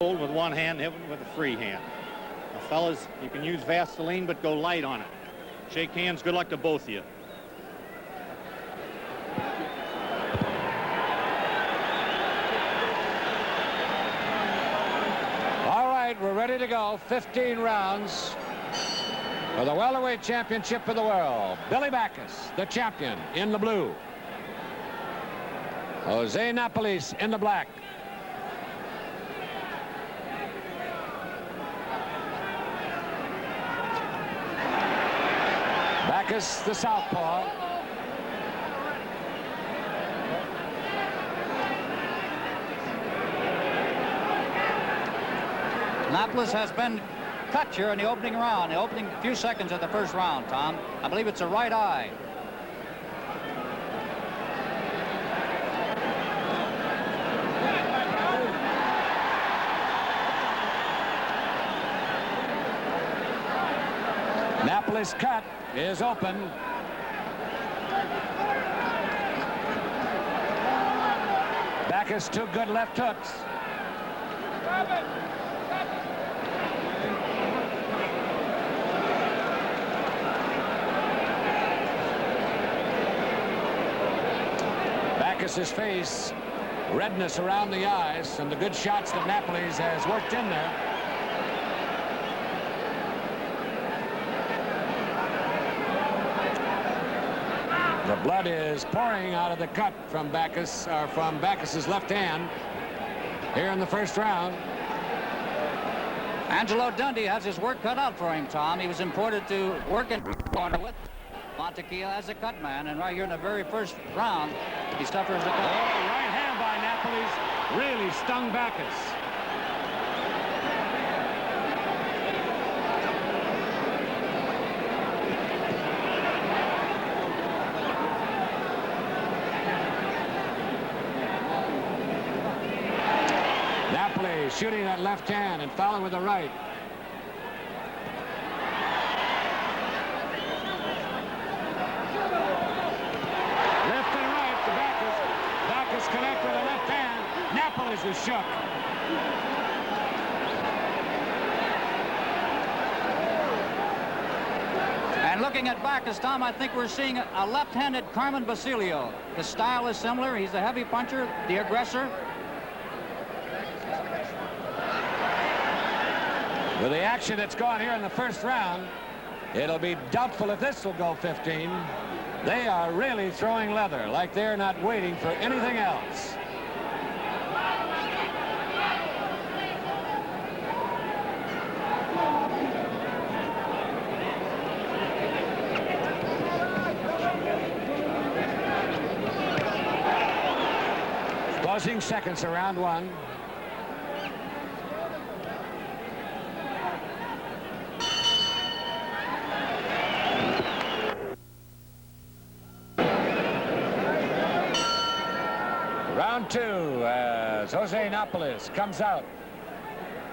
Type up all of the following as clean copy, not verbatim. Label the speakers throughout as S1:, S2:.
S1: hold with one hand, hit with a free hand. Now, fellas, you can use Vaseline, but go light on it. Shake hands. Good luck to both of you.
S2: All right, we're ready to go. 15 rounds for the welterweight championship of the world. Billy Backus, the champion, in the blue. Jose Napoles in the black. Backus, the southpaw.
S3: Napoles has been cut here in the opening round, the opening few seconds of the first round, Tom. I believe it's a right eye.
S2: Napoles' cut is open. Backus, two good left hooks. Backus's face, redness around the eyes, and the good shots that Napoles has worked in there. The blood is pouring out of the cut from Backus, or from Backus's left hand here in the first round.
S3: Angelo Dundee has his work cut out for him, Tom. He was imported to work in corner with Montequilla as a cut man, and right here in the very first round, he suffers a cut.
S2: Oh, right hand by Napoles really stung Backus. Napoles shooting that left hand and fouling with the right. Left and right to Backus. Backus connect with the left hand. Napoles is shook.
S3: And looking at Backus, Tom, I think we're seeing a left-handed Carmen Basilio. The style is similar. He's the heavy puncher, the aggressor.
S2: With the action that's gone here in the first round, it'll be doubtful if this will go 15. They are really throwing leather, like they're not waiting for anything else. Closing seconds of round one. Round two as Jose Napoles comes out.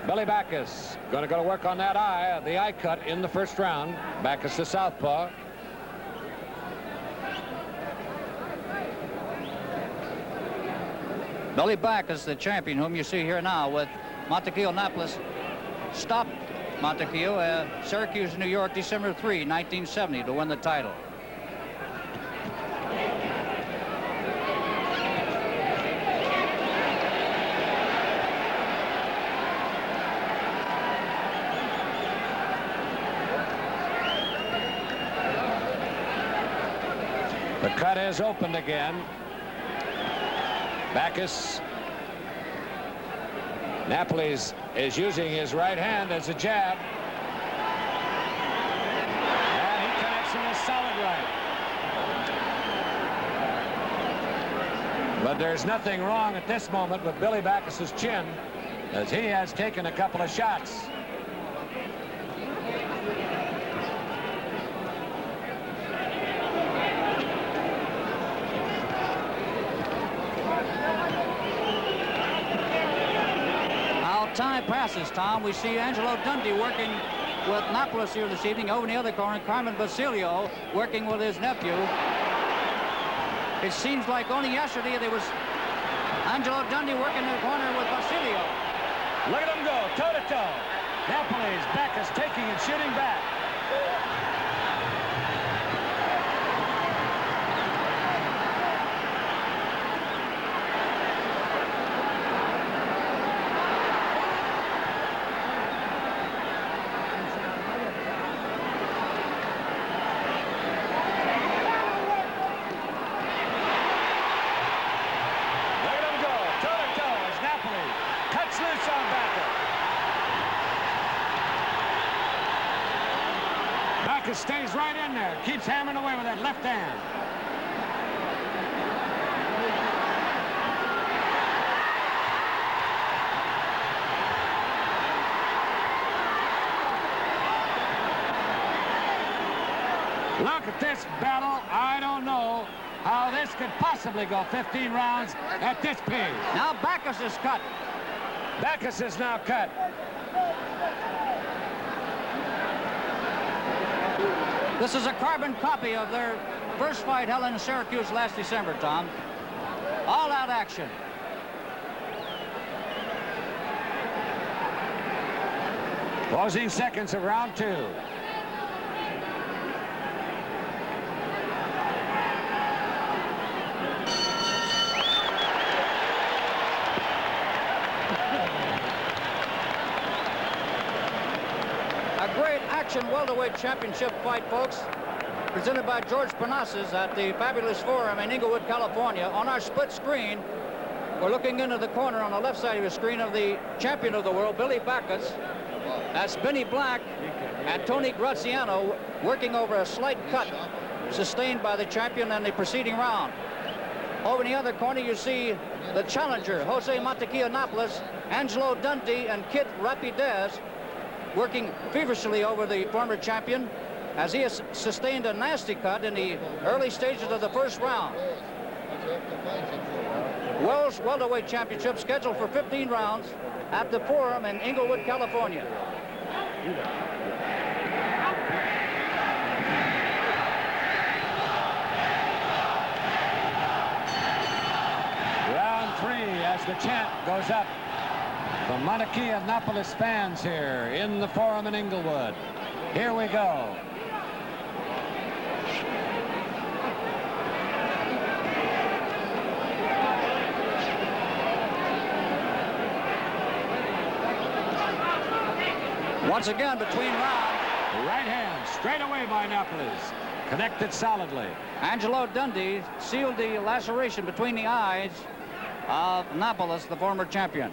S2: Billy Backus going to go to work on that eye, the eye cut in the first round. Backus the southpaw.
S3: Billy Backus, the champion, whom you see here now with Montequillo Napoles, stopped Montequillo at Syracuse, New York, December 3, 1970, to win the title.
S2: The cut is opened again. Backus. Napoles is using his right hand as a jab. And he connects in a solid right. But there's nothing wrong at this moment with Billy Backus's chin, as he has taken a couple of shots.
S3: Time passes, Tom. We see Angelo Dundee working with Napoles here this evening. Over in the other corner, Carmen Basilio working with his nephew. It seems like only yesterday there was Angelo Dundee working in the corner with Basilio.
S2: Look at him Toto. Napoles, Backus taking and shooting back. Backus stays right in there, keeps hammering away with that left hand. Look at this battle. I don't know how this could possibly go 15 rounds at this pace.
S3: Now Backus is cut.
S2: Backus is now cut.
S3: This is a carbon copy of their first fight held in Syracuse last December, Tom. All-out action.
S2: Closing seconds of round 2.
S3: Welterweight championship fight, folks, presented by George Panasas at the Fabulous Forum in Inglewood, California. On our split screen, we're looking into the corner on the left side of the screen of the champion of the world, Billy Backus. That's Benny Black and Tony Graziano working over a slight cut sustained by the champion in the preceding round. Over in the other corner, you see the challenger, Jose Montequilla Napoles, Angelo Dundee, and Kid Rapidez, working feverishly over the former champion as he has sustained a nasty cut in the early stages of the first round. World's Welterweight Championship scheduled for 15 rounds at the Forum in Inglewood, California.
S2: Round 3 as the chant goes up. The Montequilla Napoles fans here in the Forum in Inglewood. Here we go.
S3: Once again, between rounds.
S2: Right hand straight away by Napoles. Connected solidly.
S3: Angelo Dundee sealed the laceration between the eyes of Napoles, the former champion.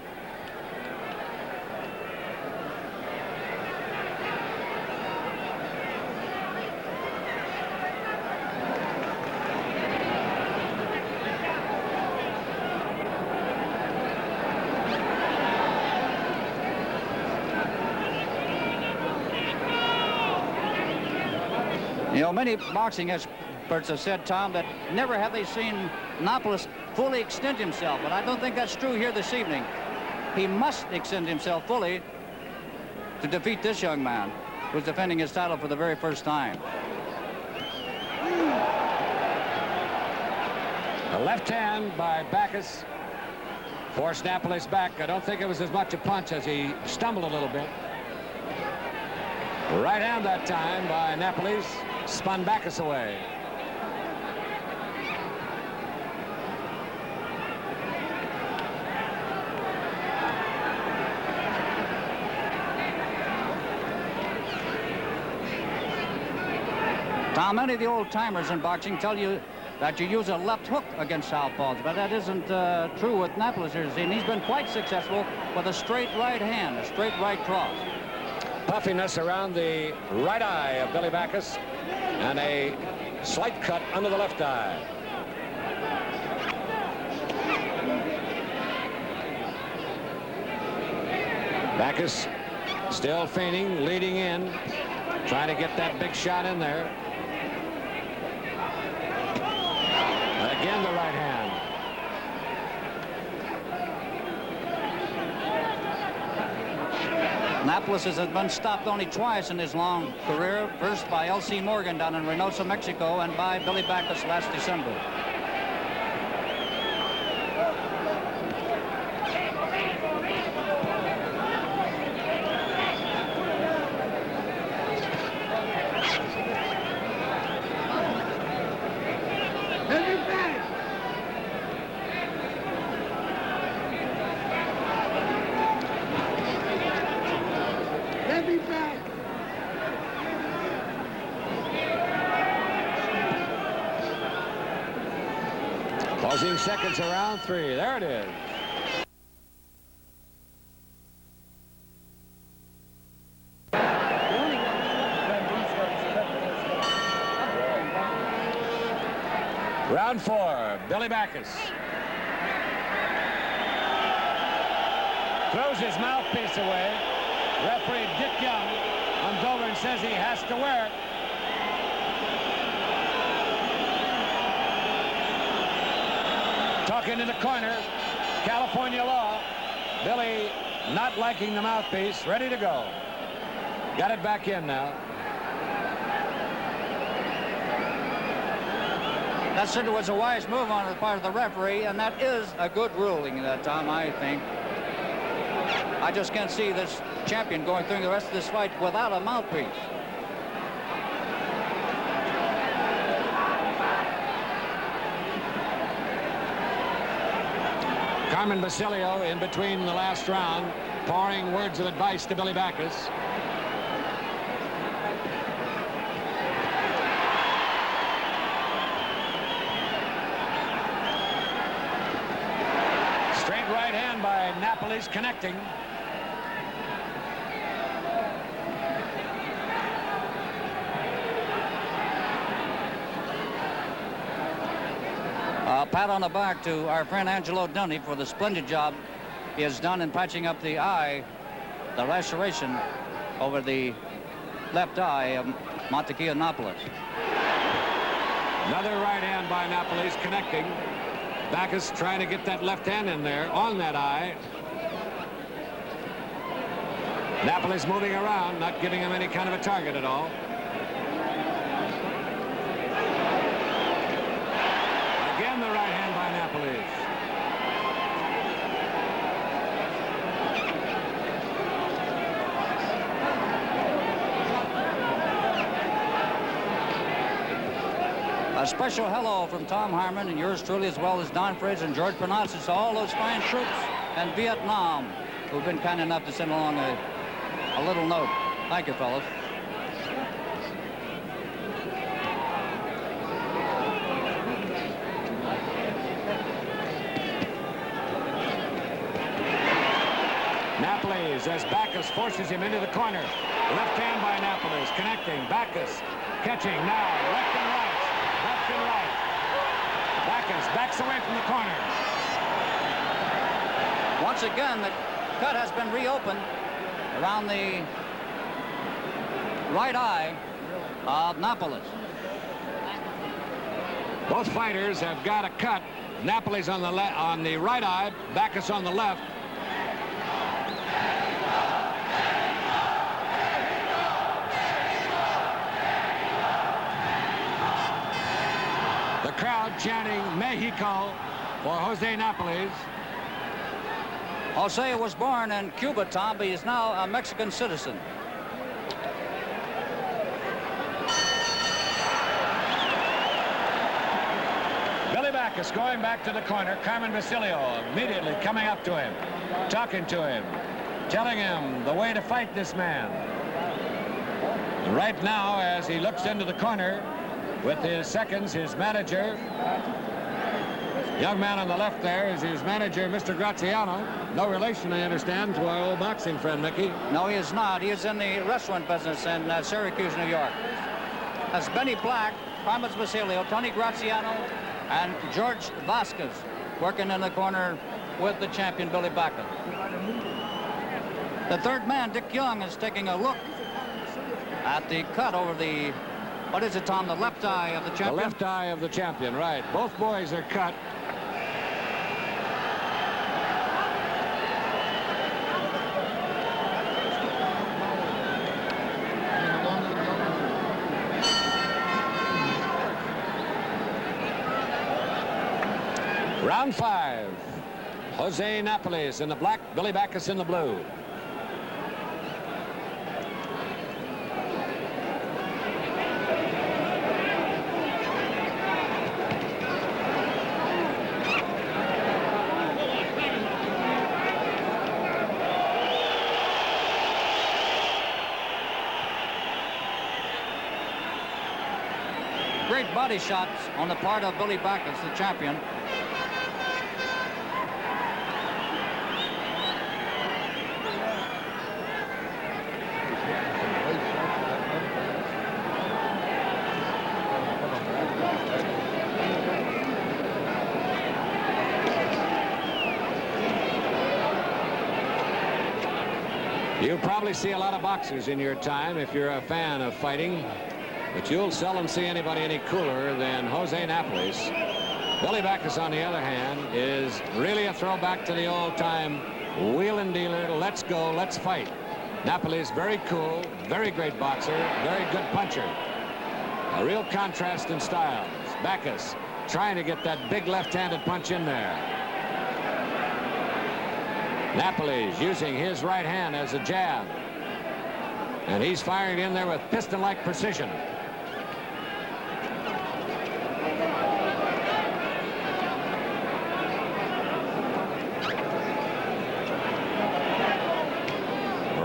S3: You know, many boxing experts have said, Tom, that never have they seen Napoles fully extend himself, but I don't think that's true here this evening. He must extend himself fully to defeat this young man who's defending his title for the very first time.
S2: The left hand by Backus forced Napoles back. I don't think it was as much a punch as he stumbled a little bit. Right hand that time by Napoles spun Backus away.
S3: Tom, many of the old-timers in boxing tell you that you use a left hook against southpaws, but that isn't true with Napoles here. And he's been quite successful with a straight right hand, a straight right cross.
S2: Puffiness around the right eye of Billy Backus and a slight cut under the left eye. Backus still feigning, leading in, trying to get that big shot in there. Again, the right hand.
S3: Napoles has been stopped only twice in his long career, first by L.C. Morgan down in Reynosa, Mexico, and by Billy Backus last December.
S2: Losing seconds around 3. There it is. Round 4, Billy Backus. Throws his mouthpiece away. Referee Dick Young comes over and says he has to wear it. Talking in the corner, California law. Billy not liking the mouthpiece, ready to go. Got it back in now.
S3: That certainly was a wise move on the part of the referee, and that is a good ruling at that time, I think. I just can't see this champion going through the rest of this fight without a mouthpiece.
S2: Carmen Basilio in between the last round, pouring words of advice to Billy Backus. Straight right hand by Napoles, connecting.
S3: Pat on the back to our friend Angelo Dundy for the splendid job he has done in patching up the eye, the laceration over the left eye of Montequilla Napoles.
S2: Another right hand by Napoles, connecting. Backus trying to get that left hand in there on that eye. Napoles moving around, not giving him any kind of a target at all. Again, the right hand by Napoles.
S3: A special hello from Tom Harmon and yours truly, as well as Don Fridge and George Pernazis, to all those fine troops in Vietnam who've been kind enough to send along a little note. Thank you, fellas.
S2: Napoles, as Backus forces him into the corner. Left hand by Napoles, connecting. Backus catching now, left and right, left and right. Backus backs away from the corner.
S3: Once again, the cut has been reopened around the right eye of Napoles.
S2: Both fighters have got a cut. Napoles on the right eye, Backus on the left. The crowd chanting Mexico for Jose Napoles.
S3: Jose was born in Cuba, Tom, but he's now a Mexican citizen.
S2: Billy Backus going back to the corner. Carmen Basilio immediately coming up to him, talking to him, telling him the way to fight this man. And right now, as he looks into the corner with his seconds, his manager, young man on the left there is his manager, Mr. Graziano. No relation, I understand, to our old boxing friend, Mickey.
S3: No, he is not. He is in the restaurant business in Syracuse, New York. That's Benny Black, Carmen Basilio, Tony Graziano, and George Vasquez working in the corner with the champion, Billy Backus. The third man, Dick Young, is taking a look at the cut over the, what is it, Tom, the left eye of the champion?
S2: The left eye of the champion, right. Both boys are cut. Round 5. Jose Napoles in the black, Billy Backus in the blue.
S3: Great body shots on the part of Billy Backus, the champion.
S2: You probably see a lot of boxers in your time if you're a fan of fighting, but you'll seldom see anybody any cooler than Jose Napoles. Billy Backus, on the other hand, is really a throwback to the old-time wheel and dealer, let's go, let's fight. Napoles, very cool, very great boxer, very good puncher. A real contrast in styles. Backus trying to get that big left-handed punch in there. Napoles using his right hand as a jab. And he's firing in there with piston-like precision.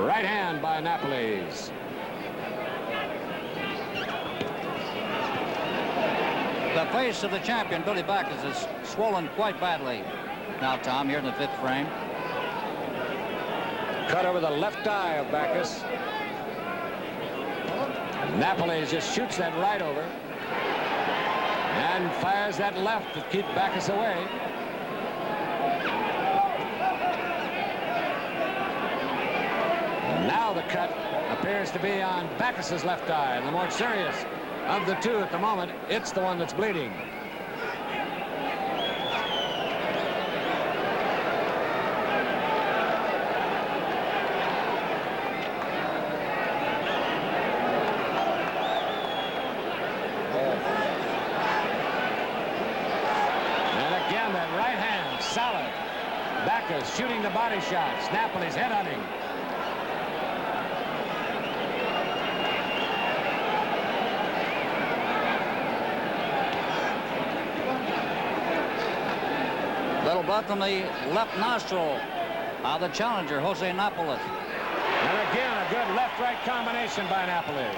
S2: Right hand by Napoles.
S3: The face of the champion, Billy Backus, is swollen quite badly. Now, Tom, here in the 5th frame.
S2: Cut over the left eye of Backus. Napoles just shoots that right over and fires that left to keep Backus away. Now the cut appears to be on Backus's left eye, and the more serious of the two at the moment, it's the one that's bleeding. Solid. Backus shooting the body shots. Napoles headhunting.
S3: Little blood from the left nostril of the challenger, Jose Napoles.
S2: And again, a good left-right combination by Napoles.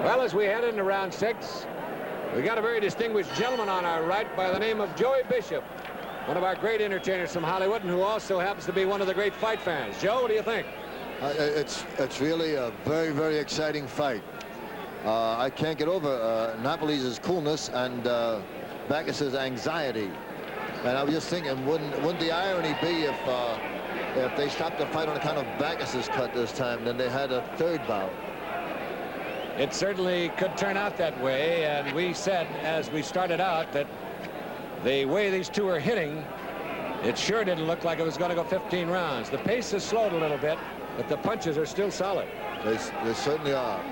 S2: Well, as we head into round 6, we got a very distinguished gentleman on our right by the name of Joey Bishop, one of our great entertainers from Hollywood, and who also happens to be one of the great fight fans. Joe, what do you think?
S4: It's really a very, very exciting fight. I can't get over Napoles' coolness and Backus's anxiety. And I was just thinking, wouldn't the irony be if they stopped the fight on account of Backus's cut this time, then they had a 3rd bout?
S2: It certainly could turn out that way, and we said as we started out that the way these two are hitting, it sure didn't look like it was going to go 15 rounds. The pace has slowed a little bit, but the punches are still solid.
S4: They certainly are.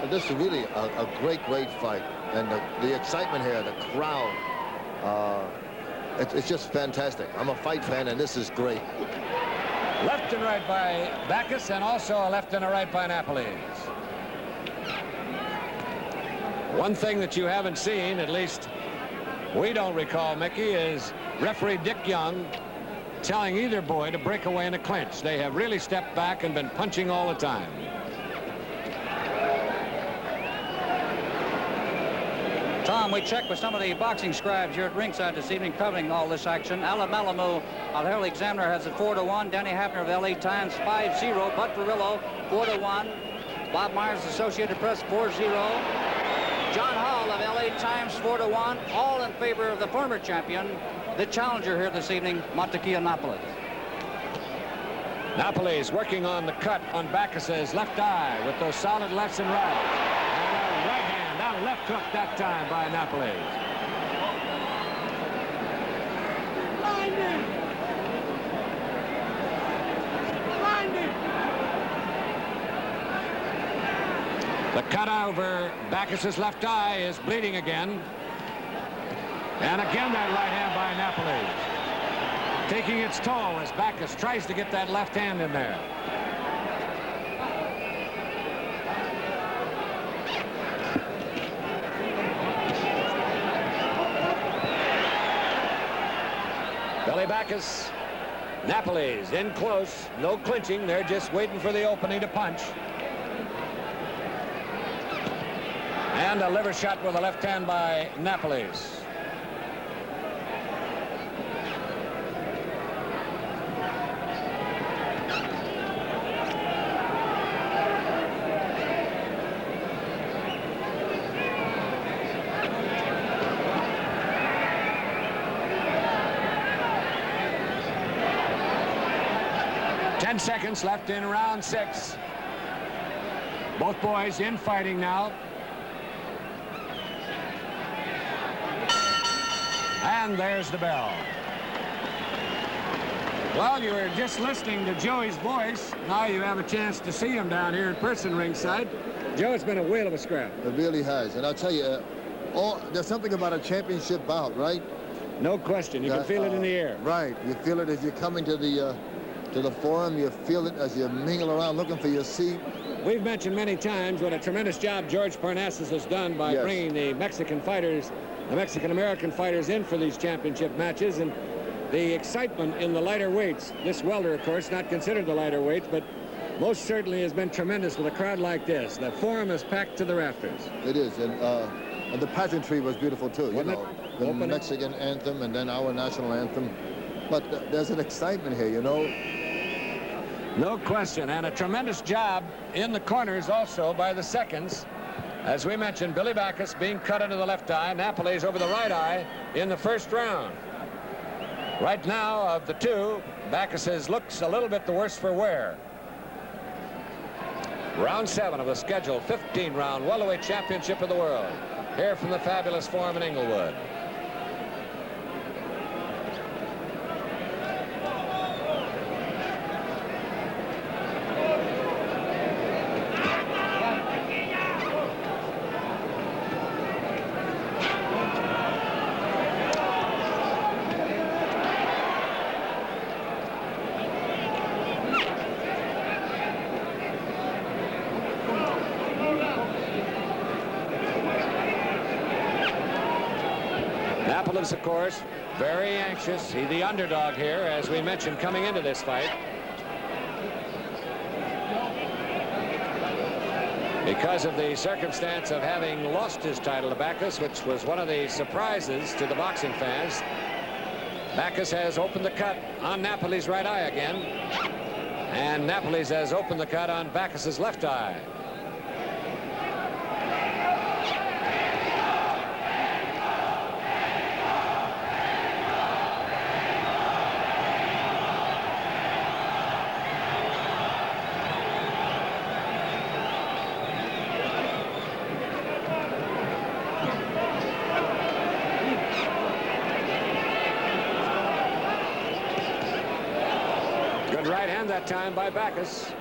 S4: This is really a great, great fight. And the excitement here, the crowd, it's just fantastic. I'm a fight fan, and this is great.
S2: Left and right by Backus, and also a left and a right by Napoles. One thing that you haven't seen, at least we don't recall, Mickey, is referee Dick Young telling either boy to break away in a clinch. They have really stepped back and been punching all the time.
S3: Tom, we checked with some of the boxing scribes here at ringside this evening covering all this action. Alan Malamu of the Herald Examiner has it 4-1. Danny Hafner of LA Times 5-0. Bud Perillo 4-1. Bob Myers, Associated Press 4-0. John Hall of LA Times 4-1, all in favor of the former champion, the challenger here this evening, Montequilla Napoles.
S2: Napoles working on the cut on Backus's left eye with those solid lefts and rights. And a right hand, not a left hook that time by Napoles. The cut over Backus's left eye is bleeding again. And again that right hand by Napoles. Taking its toll as Backus tries to get that left hand in there. Billy Backus, Napoles in close, no clinching. They're just waiting for the opening to punch. And a liver shot with a left hand by Napoles. 10 seconds left in round 6. Both boys in fighting now. And there's the bell. Well, you were just listening to Joey's voice. Now you have a chance to see him down here in person ringside. Joe, it's been a whale of a scrap.
S4: It really has. And I'll tell you, there's something about a championship bout, right?
S2: No question. You can feel it in the air.
S4: Right. You feel it as you're coming to the forum. You feel it as you mingle around looking for your seat.
S2: We've mentioned many times what a tremendous job George Parnassus has done by bringing the Mexican fighters, the Mexican-American fighters in for these championship matches, and the excitement in the lighter weights. This welter, of course, not considered the lighter weights, but most certainly has been tremendous with a crowd like this. The forum is packed to the rafters.
S4: It is, and the pageantry was beautiful too.
S2: Wasn't
S4: you know, the
S2: opening?
S4: Mexican anthem and then our national anthem. But there's an excitement here, you know.
S2: No question, and a tremendous job in the corners also by the seconds. As we mentioned, Billy Backus being cut into the left eye, Napoles over the right eye in the first round. Right now, of the two, Backus's looks a little bit the worse for wear. Round 7 of the scheduled 15-round welterweight championship of the world. Here from the fabulous forum in Inglewood. Napoles, of course, very anxious. He's the underdog here, as we mentioned, coming into this fight. Because of the circumstance of having lost his title to Backus, which was one of the surprises to the boxing fans, Backus has opened the cut on Napoles' right eye again, and Napoles has opened the cut on Backus's left eye. Good right hand that time by Backus.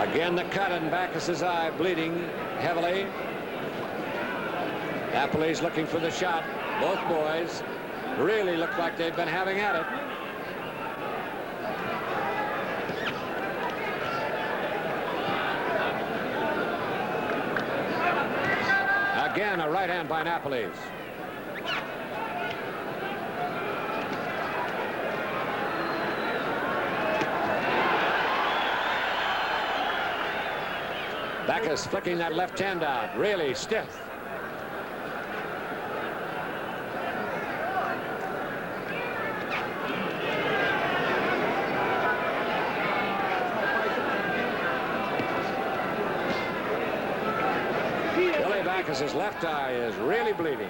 S2: Again, the cut in Backus's eye, bleeding heavily. Napoles looking for the shot. Both boys really look like they've been having at it. Again, a right hand by Napoles. Backus flicking that left hand out, really stiff. Backus's left eye is really bleeding.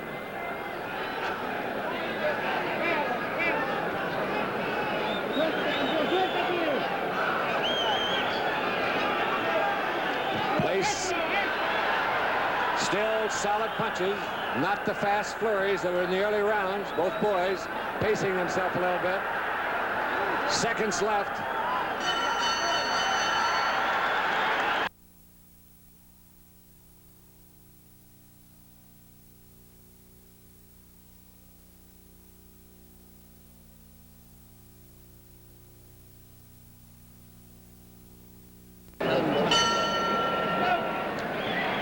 S2: Place. Still solid punches, not the fast flurries that were in the early rounds. Both boys pacing themselves a little bit. Seconds left.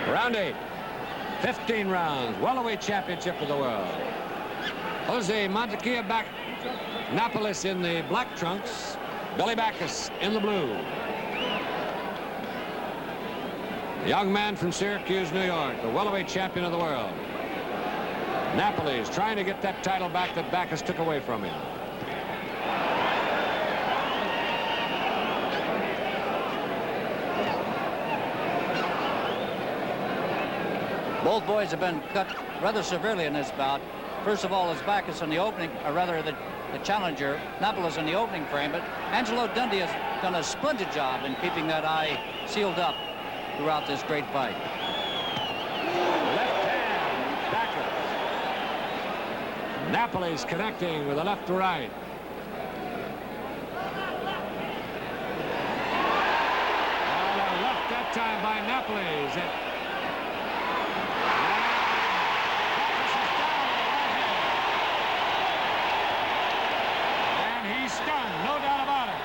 S2: Round 8, 15 rounds, welterweight championship of the world. Jose Montequilla back, Napoles in the black trunks, Billy Backus in the blue. The young man from Syracuse, New York, the welterweight champion of the world. Napoles trying to get that title back that Backus took away from him.
S3: Both boys have been cut rather severely in this bout. First of all, is Backus in the opening, or rather the challenger, Napoles, in the opening frame, but Angelo Dundee has done a splendid job in keeping that eye sealed up throughout this great fight.
S2: Left hand, Backus. Napoles connecting with a left to right. Left that time by Napoles. Stunned, no doubt about it.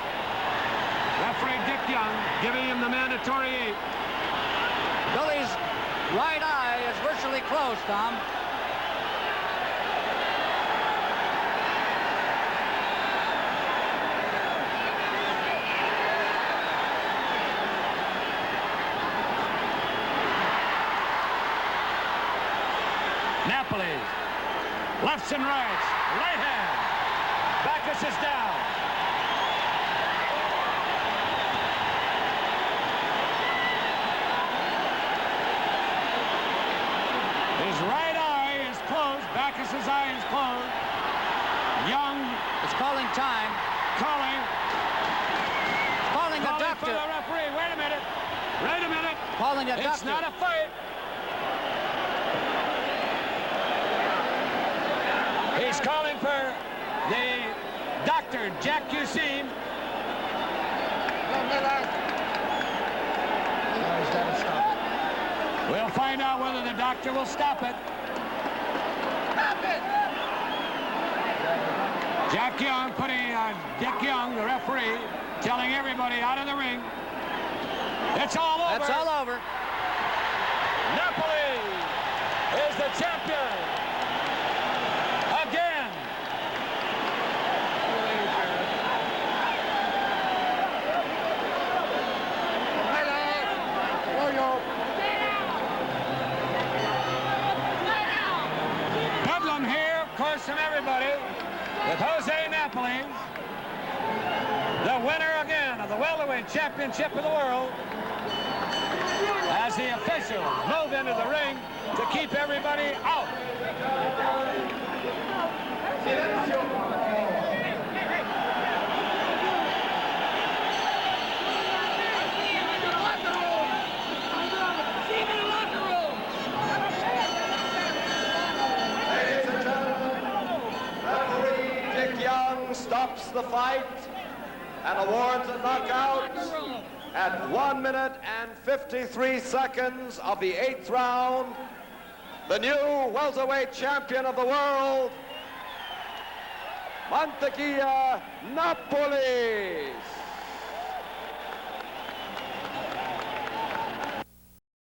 S2: Referee Dick Young giving him the mandatory 8.
S3: Billy's right eye is virtually closed, Tom.
S2: Napoles, lefts and rights, right hand. Backus is down. His right eye is closed. Backus's eye is closed. Young
S3: is calling time.
S2: Calling
S3: a doctor.
S2: For the referee. Wait a minute. Wait a minute.
S3: Calling a doctor.
S2: It's not a fight. He's calling for the doctor, Jack Cusin. We'll find out whether the doctor will stop it. Stop it! Jack Young putting Dick Young, the referee, telling everybody out of the ring. It's all over.
S3: That's all over.
S2: Napoles is the champion. Again. Bedlam here, of course, from everybody, with Jose Napoles, the winner again of the Welterweight Championship of the world, as the officials move into the ring to keep everybody out.
S5: Ladies and gentlemen, referee Dick Young stops the fight and awards a knockout at 1 minute and 53 seconds of the 8th round. The new welterweight champion of the world, Napoles.